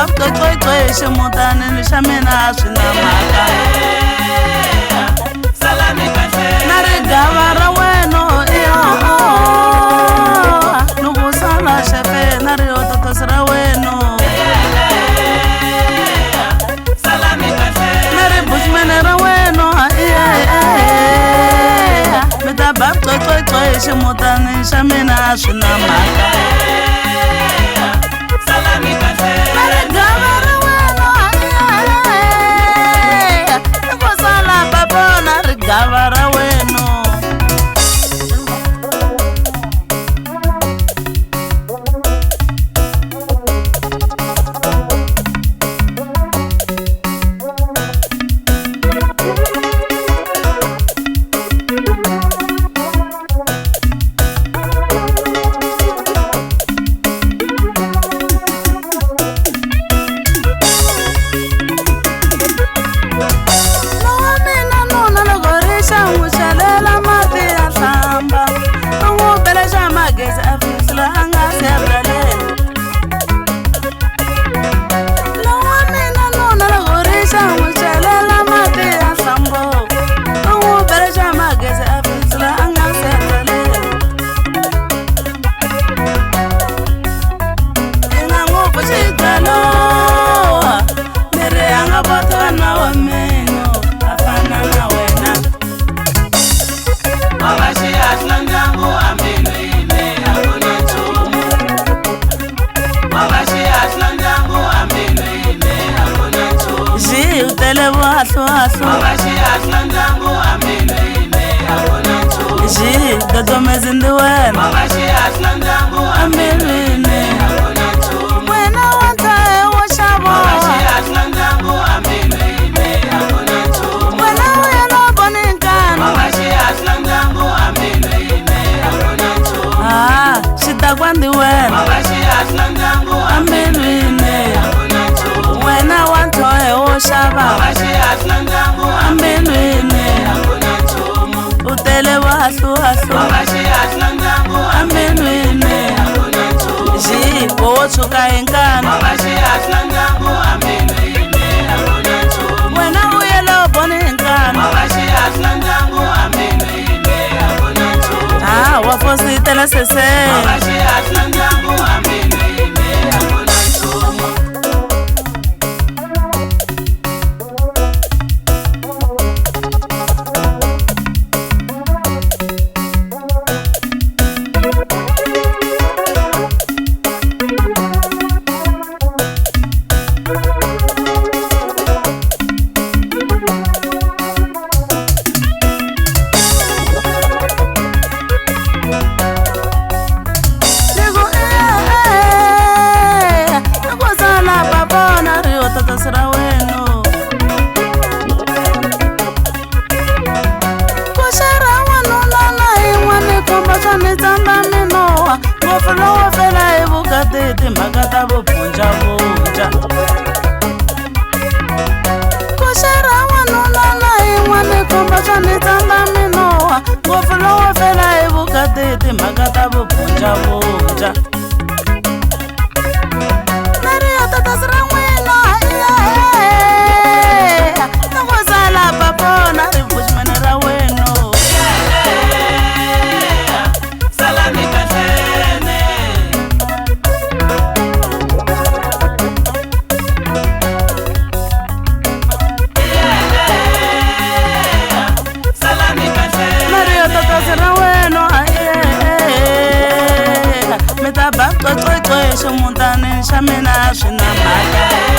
ba qoqoqo mutani xa mina swi na mhaka na ri gava ra wena nuku sala xefe na ri ototosi ra wena na ri bushmene ra wena mi ta ba qoqoqo mutani xa mina swi na mhaka gava ra wena ji dodomezi ndi wena ambilwini wena wantae wo xavo wena uya no voni nkani xitakwa ndi wena ambilwini wena wantoe wo xava ambilwini utele vahluhahlu ambilwini ji wo tshuka hi nkani wena uye lo voni hi nkani wa fositela sese timhaka ta vubunjavunja kuxera wanuna na yin'wana komba swa ni tsamba minowa ngopfu lowo fela hi vukati timhaka ta vubunjavunja na riyo tatasi ra n'wina na ku sala papona ri bushmene ra wena mi ta ba qoqoqo mutani xa mina swi na mhaka